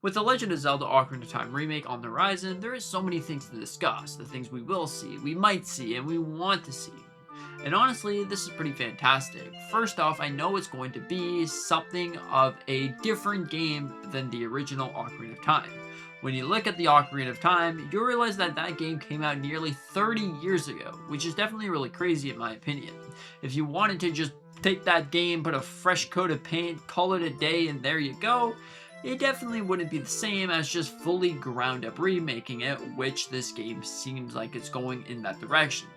With the Legend of Zelda Ocarina of Time remake on the horizon, there is so many things to discuss, the things we will see, we might see, and we want to see. And honestly, this is pretty fantastic. First off, I know it's going to be something of a different game than the original Ocarina of Time. When you look at the Ocarina of Time, you'll realize that that game came out nearly 30 years ago, which is definitely really crazy in my opinion. If you wanted to just take that game, put a fresh coat of paint, call it a day, and there you go, it definitely wouldn't be the same as just fully ground up remaking it, which this game seems like it's going in that direction.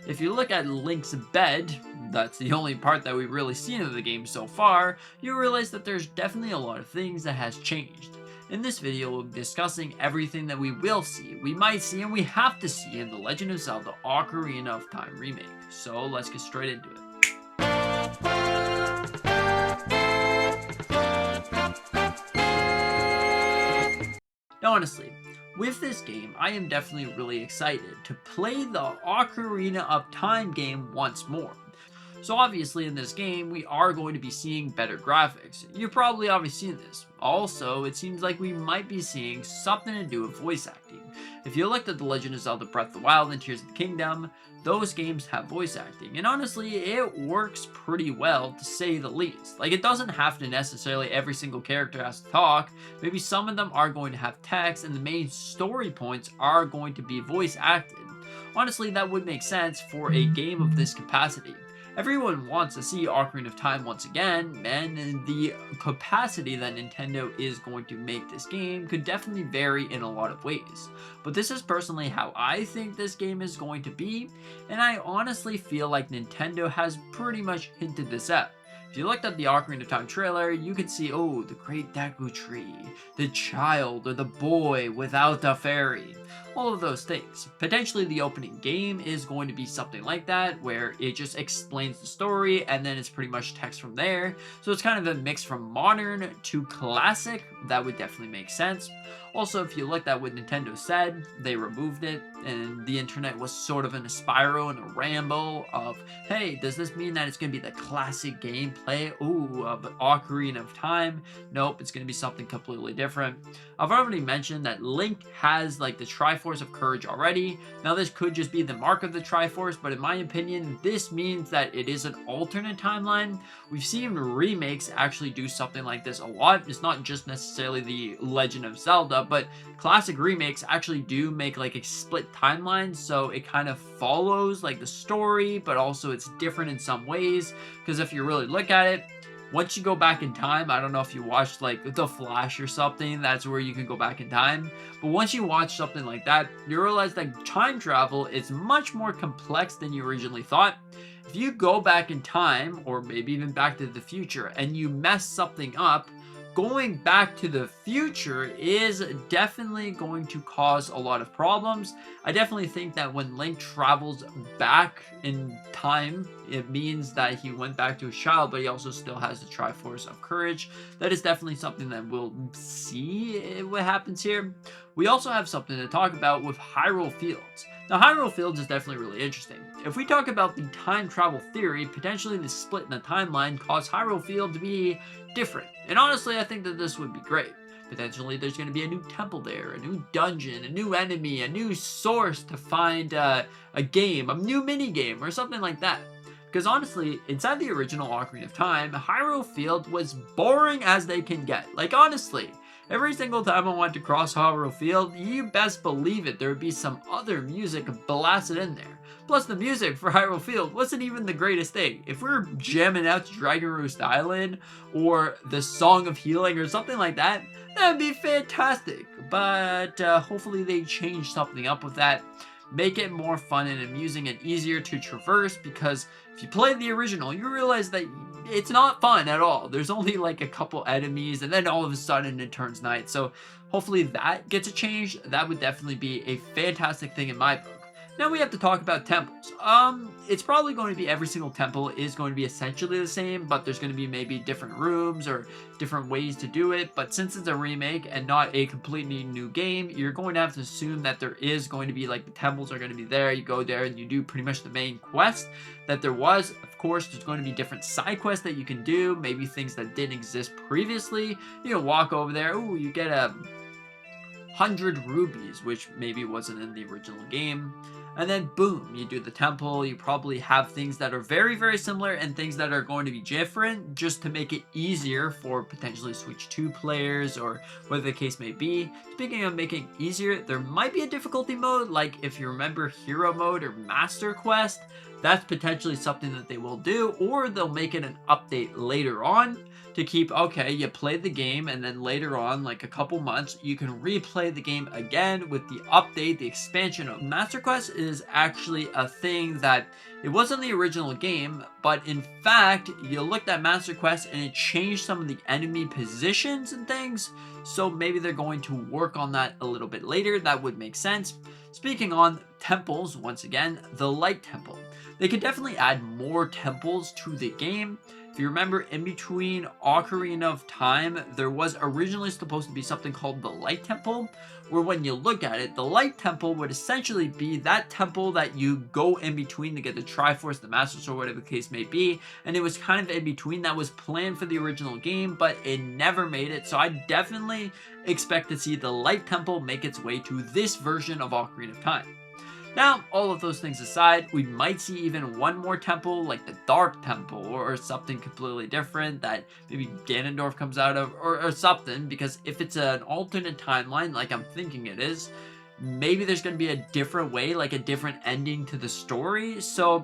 If you look at Link's bed, that's the only part that we've really seen of the game so far, you'll realize that there's definitely a lot of things that has changed. In this video, we'll be discussing everything that we will see, we might see, and we have to see in The Legend of Zelda Ocarina of Time remake. So let's get straight into it. Now honestly, with this game, I am definitely really excited to play the Ocarina of Time game once more. So obviously in this game, we are going to be seeing better graphics. You've probably already seen this. Also, it seems like we might be seeing something to do with voice acting. If you looked at The Legend of Zelda Breath of the Wild and Tears of the Kingdom, those games have voice acting, and honestly, it works pretty well to say the least. Like, it doesn't have to necessarily every single character has to talk. Maybe some of them are going to have text, and the main story points are going to be voice acted. Honestly, that would make sense for a game of this capacity. Everyone wants to see Ocarina of Time once again, and the capacity that Nintendo is going to make this game could definitely vary in a lot of ways. But this is personally how I think this game is going to be, and I honestly feel like Nintendo has pretty much hinted this at. If you looked at the Ocarina of Time trailer, you could see, oh, the Great Deku Tree, the child or the boy without the fairy, all of those things. Potentially the opening game is going to be something like that, where it just explains the story and then it's pretty much text from there. So it's kind of a mix from modern to classic. That would definitely make sense. Also, if you looked at what Nintendo said, they removed it, and the internet was sort of in a spiral and a ramble of, hey, does this mean that it's going to be the classic gameplay, of Ocarina of Time? Nope, it's going to be something completely different. I've already mentioned that Link has like the Triforce of Courage already. Now this could just be the mark of the Triforce, but in my opinion, this means that it is an alternate timeline. We've seen remakes actually do something like this a lot. It's not just necessarily the Legend of Zelda, but classic remakes actually do make like a split timeline, so it kind of follows like the story, but also it's different in some ways, because if you really look at it, once you go back in time, I don't know if you watched like The Flash or something, that's where you can go back in time. But once you watch something like that, you realize that time travel is much more complex than you originally thought. If you go back in time, or maybe even back to the future, and you mess something up, going back to the future is definitely going to cause a lot of problems. I definitely think that when Link travels back in time, it means that he went back to his child, but he also still has the Triforce of Courage. That is definitely something that we'll see what happens here. We also have something to talk about with Hyrule Fields. Now, Hyrule Fields is definitely really interesting. If we talk about the time travel theory, potentially the split in the timeline caused Hyrule Field to be different. And honestly, I think that this would be great. Potentially, there's going to be a new temple there, a new dungeon, a new enemy, a new source to find a game, a new mini game, or something like that. Because honestly, inside the original Ocarina of Time, Hyrule Field was boring as they can get. Like, honestly, every single time I wanted to cross Hyrule Field, you best believe it, there would be some other music blasted in there. Plus, the music for Hyrule Field wasn't even the greatest thing. If we're jamming out to Dragon Roost Island, or the Song of Healing, or something like that, that'd be fantastic. But hopefully they change something up with that. Make it more fun and amusing and easier to traverse, because if you play the original, you realize that it's not fun at all. There's only like a couple enemies, and then all of a sudden it turns night. So hopefully that gets a change. That would definitely be a fantastic thing in my book. Now we have to talk about temples. It's probably going to be every single temple is going to be essentially the same, but there's going to be maybe different rooms or different ways to do it. But since it's a remake and not a completely new game, you're going to have to assume that there is going to be like the temples are going to be there. You go there and you do pretty much the main quest that there was. Of course, there's going to be different side quests that you can do, maybe things that didn't exist previously. You can walk over there. Ooh, you get a 100 rubies, which maybe wasn't in the original game. And then boom, you do the temple. You probably have things that are very, very similar and things that are going to be different just to make it easier for potentially Switch 2 players or whatever the case may be. Speaking of making it easier, there might be a difficulty mode, like if you remember Hero Mode or Master Quest. That's potentially something that they will do, or they'll make it an update later on to keep, okay, you played the game and then later on, like a couple months, you can replay the game again with the update, the expansion of Master Quest is actually a thing that it wasn't the original game, but in fact, you looked at Master Quest and it changed some of the enemy positions and things, so maybe they're going to work on that a little bit later. That would make sense. Speaking on temples, once again, the Light Temple. They could definitely add more temples to the game. If you remember, in between Ocarina of Time, there was originally supposed to be something called the Light Temple, where when you look at it, the Light Temple would essentially be that temple that you go in between to get the Triforce, the Master Sword, whatever the case may be, and it was kind of in between. That was planned for the original game, but it never made it, so I definitely expect to see the Light Temple make its way to this version of Ocarina of Time. Now, all of those things aside, we might see even one more temple, like the Dark Temple, or something completely different that maybe Ganondorf comes out of, or something, because if it's an alternate timeline, like I'm thinking it is, maybe there's going to be a different way, like a different ending to the story. So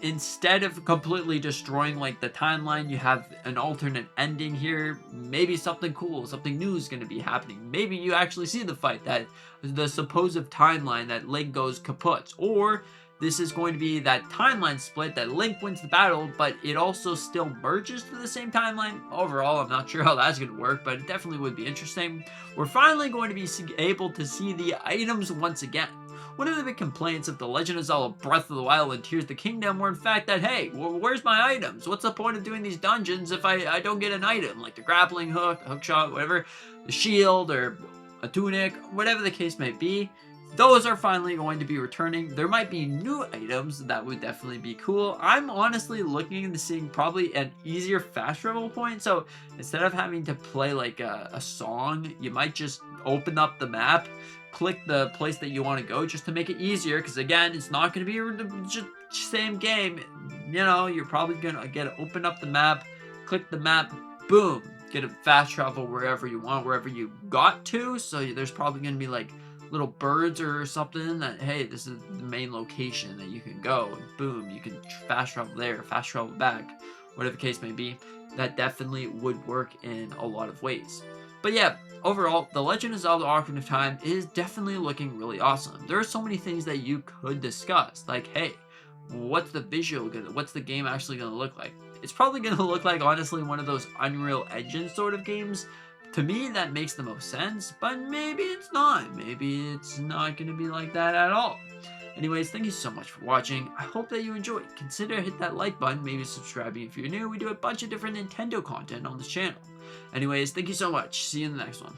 instead of completely destroying like the timeline, you have an alternate ending here. Maybe something cool, something new is going to be happening. Maybe you actually see the fight, that the supposed timeline that Link goes kaput, or this is going to be that timeline split that Link wins the battle, but it also still merges to the same timeline. Overall, I'm not sure how that's going to work, but it definitely would be interesting. We're finally going to be able to see the items once again. One of the big complaints of The Legend of Zelda Breath of the Wild and Tears of the Kingdom were in fact that, hey, where's my items? What's the point of doing these dungeons if I don't get an item? Like the grappling hook, hook shot, whatever, the shield, or a tunic, whatever the case may be. Those are finally going to be returning. There might be new items that would definitely be cool. I'm honestly looking into seeing probably an easier fast travel point. So instead of having to play like a song, you might just open up the map, click the place that you want to go just to make it easier. Because again, it's not going to be the same game. You know, you're probably going to open up the map, click the map, boom, get a fast travel wherever you want, wherever you got to. So there's probably going to be like little birds or something that, hey, this is the main location that you can go, and boom, you can fast travel there, fast travel back, whatever the case may be. That definitely would work in a lot of ways. But yeah, overall, The Legend of Zelda Ocarina of Time is definitely looking really awesome. There are so many things that you could discuss, like, hey, what's the visual gonna, what's the game actually gonna look like? It's probably gonna look like, honestly, one of those Unreal Engine sort of games. To me, that makes the most sense, but maybe it's not. Maybe it's not going to be like that at all. Anyways, thank you so much for watching. I hope that you enjoyed. Consider hit that like button, maybe subscribing if you're new. We do a bunch of different Nintendo content on this channel. Anyways, thank you so much. See you in the next one.